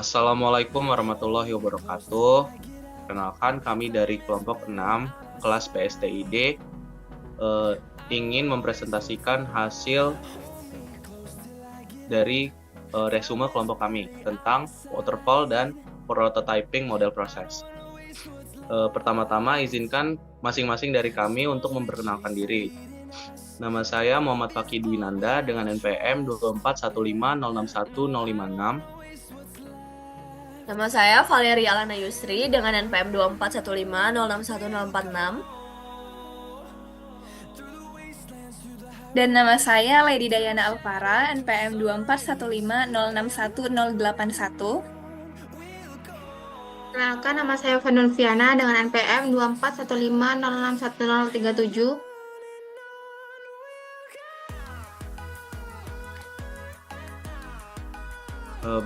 Assalamualaikum warahmatullahi wabarakatuh. Perkenalkan kami dari kelompok 6 kelas PSTID ingin mempresentasikan hasil dari resume kelompok kami tentang waterfall dan prototyping model proses. Pertama-tama izinkan masing-masing dari kami untuk memperkenalkan diri. Nama saya Muhammad Fakih Dwinanda dengan NPM 241506156. Nama saya Valeria Alana Yusri dengan NPM 241506146. Dan nama saya Lady Dayana Alvara, NPM 241506181. Kenalkan, nama saya Vanul Viana dengan NPM 241506137.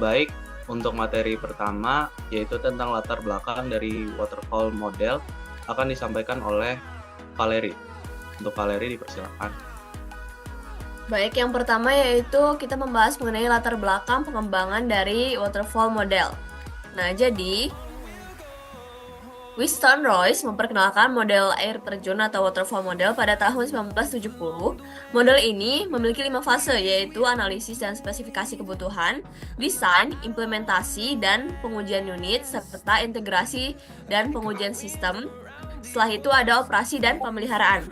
Baik, untuk materi pertama yaitu tentang latar belakang dari waterfall model akan disampaikan oleh Valeri. Untuk Valeri dipersilakan. Baik, yang pertama yaitu kita membahas mengenai latar belakang pengembangan dari waterfall model. Nah, jadi Winston Royce memperkenalkan model air terjun atau waterfall model pada tahun 1970. Model ini memiliki 5 fase, yaitu analisis dan spesifikasi kebutuhan, desain, implementasi, dan pengujian unit, serta integrasi dan pengujian sistem. Setelah itu ada operasi dan pemeliharaan.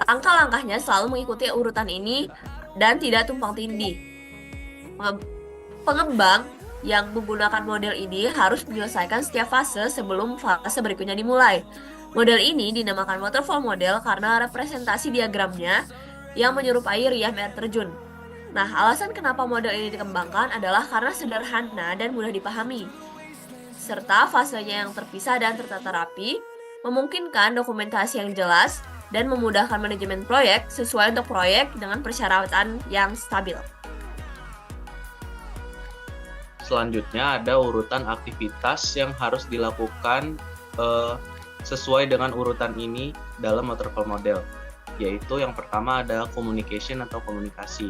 Langkah-langkahnya selalu mengikuti urutan ini dan tidak tumpang tindih. Pengembang yang menggunakan model ini harus menyelesaikan setiap fase sebelum fase berikutnya dimulai. Model ini dinamakan waterfall model karena representasi diagramnya yang menyerupai riam air terjun. Nah, alasan kenapa model ini dikembangkan adalah karena sederhana dan mudah dipahami, serta fasenya yang terpisah dan tertata rapi, memungkinkan dokumentasi yang jelas, dan memudahkan manajemen proyek sesuai untuk proyek dengan persyaratan yang stabil. Selanjutnya ada urutan aktivitas yang harus dilakukan sesuai dengan urutan ini dalam waterfall model. Yaitu yang pertama ada communication atau komunikasi.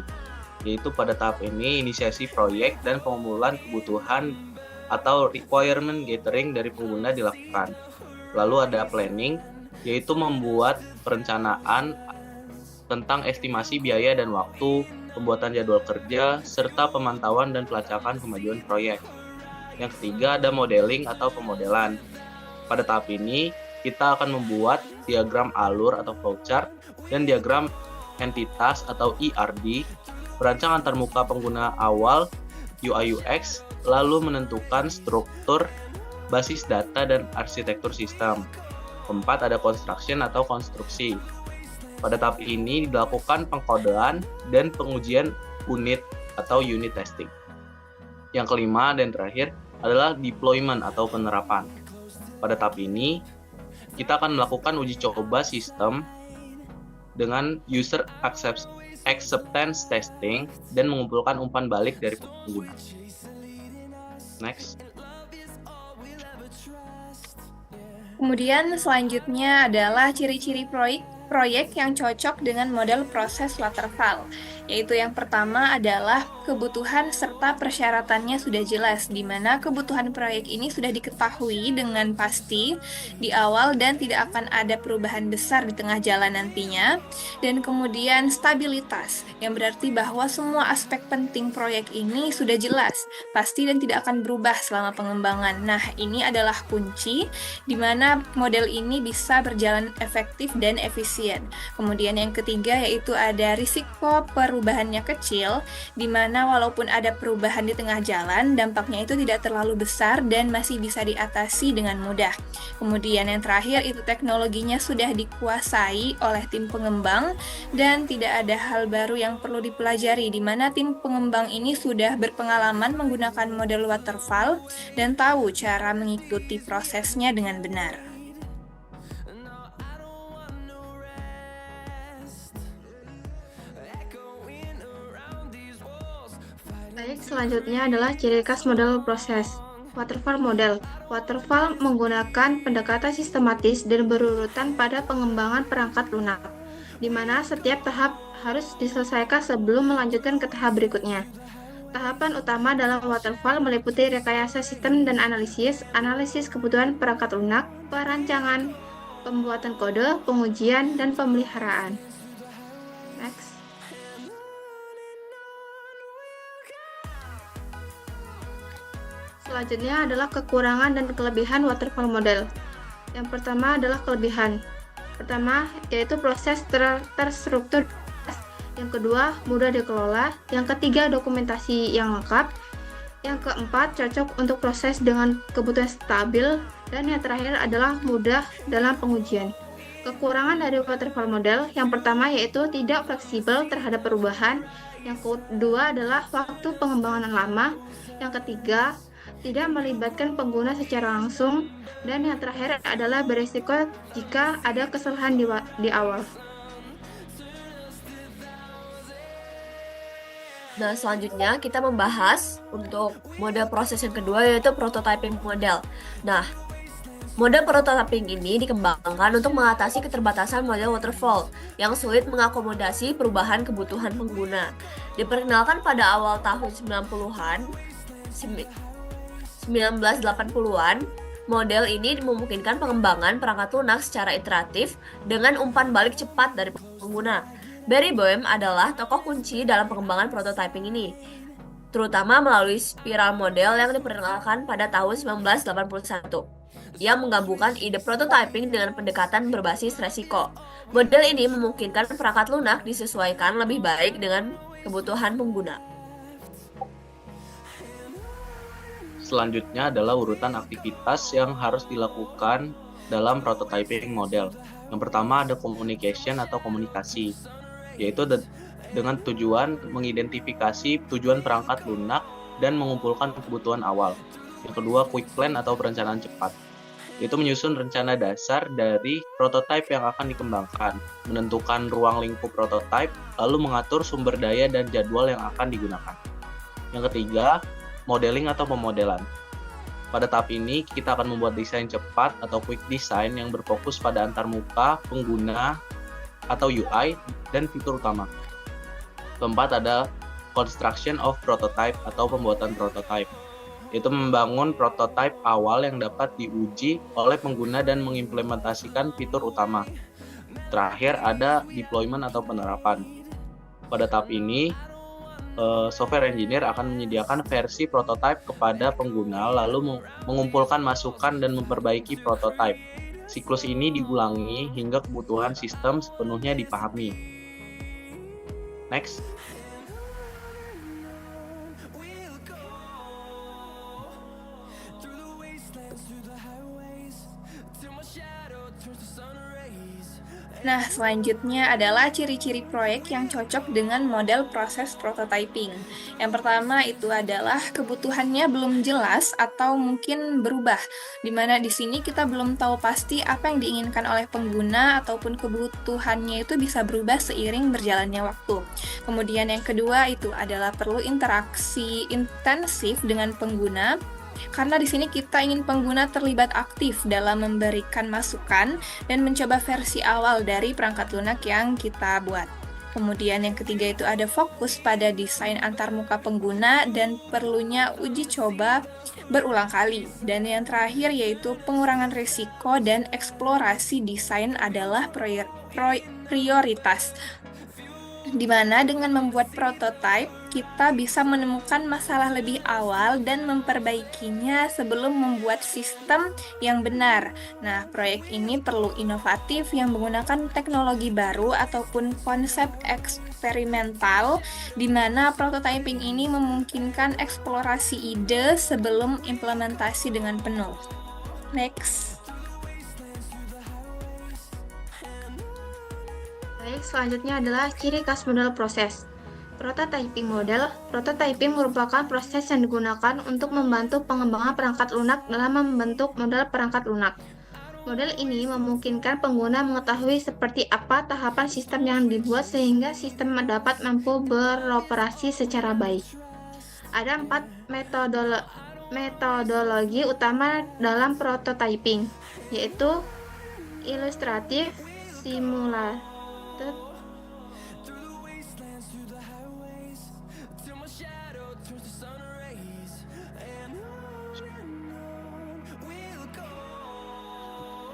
Yaitu pada tahap ini inisiasi proyek dan pengumpulan kebutuhan atau requirement gathering dari pengguna dilakukan. Lalu ada planning, yaitu membuat perencanaan tentang estimasi biaya dan waktu, pembuatan jadwal kerja, serta pemantauan dan pelacakan kemajuan proyek. Yang ketiga ada modeling atau pemodelan. Pada tahap ini, kita akan membuat diagram alur atau flowchart dan diagram entitas atau ERD, merancang antarmuka pengguna awal, UI UX, lalu menentukan struktur, basis data, dan arsitektur sistem. Keempat ada construction atau konstruksi. Pada tahap ini dilakukan pengkodean dan pengujian unit atau unit testing. Yang kelima dan terakhir adalah deployment atau penerapan. Pada tahap ini kita akan melakukan uji coba sistem dengan user acceptance testing dan mengumpulkan umpan balik dari pengguna. Next. Kemudian selanjutnya adalah ciri-ciri proyek yang cocok dengan model proses waterfall, yaitu yang pertama adalah kebutuhan serta persyaratannya sudah jelas, di mana kebutuhan proyek ini sudah diketahui dengan pasti di awal dan tidak akan ada perubahan besar di tengah jalan nantinya. Dan kemudian stabilitas, yang berarti bahwa semua aspek penting proyek ini sudah jelas, pasti dan tidak akan berubah selama pengembangan. Nah, ini adalah kunci di mana model ini bisa berjalan efektif dan efisien. Kemudian yang ketiga yaitu ada risiko perubahannya kecil, di mana walaupun ada perubahan di tengah jalan, dampaknya itu tidak terlalu besar dan masih bisa diatasi dengan mudah. Kemudian yang terakhir itu teknologinya sudah dikuasai oleh tim pengembang dan tidak ada hal baru yang perlu dipelajari, di mana tim pengembang ini sudah berpengalaman menggunakan model waterfall dan tahu cara mengikuti prosesnya dengan benar. Baik, selanjutnya adalah ciri khas model proses. Waterfall model. Waterfall menggunakan pendekatan sistematis dan berurutan pada pengembangan perangkat lunak, di mana setiap tahap harus diselesaikan sebelum melanjutkan ke tahap berikutnya. Tahapan utama dalam waterfall meliputi rekayasa sistem dan analisis kebutuhan perangkat lunak, perancangan, pembuatan kode, pengujian, dan pemeliharaan. Next. Selanjutnya adalah kekurangan dan kelebihan waterfall model. Yang pertama adalah kelebihan. Pertama, yaitu proses terstruktur. Yang kedua, mudah dikelola. Yang ketiga, dokumentasi yang lengkap. Yang keempat, cocok untuk proses dengan kebutuhan stabil. Dan yang terakhir adalah mudah dalam pengujian. Kekurangan dari waterfall model, yang pertama yaitu tidak fleksibel terhadap perubahan. Yang kedua adalah waktu pengembangan lama. Yang ketiga, tidak melibatkan pengguna secara langsung, dan yang terakhir adalah beresiko jika ada kesalahan di awal. Nah, selanjutnya kita membahas untuk mode proses yang kedua yaitu prototyping model. Nah, mode prototyping ini dikembangkan untuk mengatasi keterbatasan model waterfall yang sulit mengakomodasi perubahan kebutuhan pengguna. Diperkenalkan pada awal tahun 1980-an, model ini memungkinkan pengembangan perangkat lunak secara iteratif dengan umpan balik cepat dari pengguna. Barry Boehm adalah tokoh kunci dalam pengembangan prototyping ini, terutama melalui spiral model yang diperkenalkan pada tahun 1981. Ia menggabungkan ide prototyping dengan pendekatan berbasis resiko. Model ini memungkinkan perangkat lunak disesuaikan lebih baik dengan kebutuhan pengguna. Selanjutnya adalah urutan aktivitas yang harus dilakukan dalam prototyping model. Yang pertama ada communication atau komunikasi, yaitu dengan tujuan mengidentifikasi tujuan perangkat lunak dan mengumpulkan kebutuhan awal. Yang kedua quick plan atau perencanaan cepat, yaitu menyusun rencana dasar dari prototipe yang akan dikembangkan, menentukan ruang lingkup prototipe, lalu mengatur sumber daya dan jadwal yang akan digunakan. Yang ketiga, modeling atau pemodelan. Pada tahap ini, kita akan membuat desain cepat atau quick design yang berfokus pada antarmuka, pengguna, atau UI, dan fitur utama. Keempat ada construction of prototype atau pembuatan prototype, yaitu membangun prototipe awal yang dapat diuji oleh pengguna dan mengimplementasikan fitur utama. Terakhir ada deployment atau penerapan. Pada tahap ini, software engineer akan menyediakan versi prototipe kepada pengguna, lalu mengumpulkan masukan dan memperbaiki prototipe. Siklus ini diulangi hingga kebutuhan sistem sepenuhnya dipahami. Next. Nah, selanjutnya adalah ciri-ciri proyek yang cocok dengan model proses prototyping. Yang pertama itu adalah kebutuhannya belum jelas atau mungkin berubah, di mana di sini kita belum tahu pasti apa yang diinginkan oleh pengguna ataupun kebutuhannya itu bisa berubah seiring berjalannya waktu. Kemudian yang kedua itu adalah perlu interaksi intensif dengan pengguna, karena di sini kita ingin pengguna terlibat aktif dalam memberikan masukan dan mencoba versi awal dari perangkat lunak yang kita buat. Kemudian yang ketiga itu ada fokus pada desain antarmuka pengguna dan perlunya uji coba berulang kali. Dan yang terakhir yaitu pengurangan risiko dan eksplorasi desain adalah prioritas. Di mana dengan membuat prototipe, kita bisa menemukan masalah lebih awal dan memperbaikinya sebelum membuat sistem yang benar. Nah, proyek ini perlu inovatif yang menggunakan teknologi baru ataupun konsep eksperimental, di mana prototyping ini memungkinkan eksplorasi ide sebelum implementasi dengan penuh. Next. Baik, selanjutnya adalah ciri khas model proses. Prototyping model. Prototyping merupakan proses yang digunakan untuk membantu pengembangan perangkat lunak dalam membentuk model perangkat lunak. Model ini memungkinkan pengguna mengetahui seperti apa tahapan sistem yang dibuat sehingga sistem dapat mampu beroperasi secara baik. Ada 4 metodologi utama dalam prototyping, yaitu ilustratif, simulatif,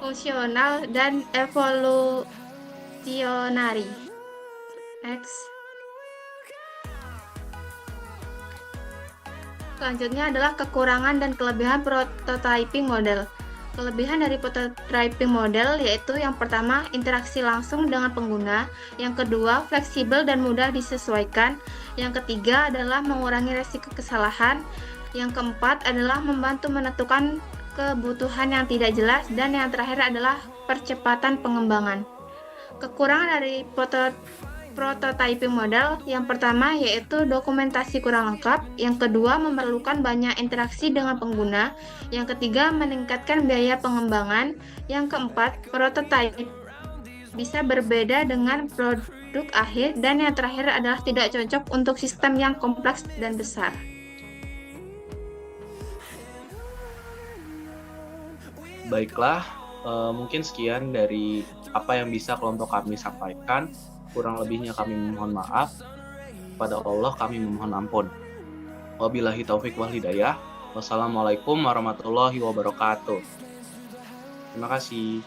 fungsional, dan evolusionari. Next. Selanjutnya adalah kekurangan dan kelebihan prototyping model. Kelebihan dari prototyping model yaitu yang pertama, interaksi langsung dengan pengguna, yang kedua, fleksibel dan mudah disesuaikan, yang ketiga adalah mengurangi resiko kesalahan, yang keempat adalah membantu menentukan kebutuhan yang tidak jelas, dan yang terakhir adalah percepatan pengembangan. Kekurangan dari prototyping model yang pertama yaitu dokumentasi kurang lengkap, yang kedua memerlukan banyak interaksi dengan pengguna, yang ketiga meningkatkan biaya pengembangan, yang keempat prototype bisa berbeda dengan produk akhir, dan yang terakhir adalah tidak cocok untuk sistem yang kompleks dan besar. Baiklah, mungkin sekian dari apa yang bisa kelompok kami sampaikan. Kurang lebihnya kami memohon maaf. Kepada Allah kami memohon ampun. Wabillahi taufik wal hidayah. Wassalamualaikum warahmatullahi wabarakatuh. Terima kasih.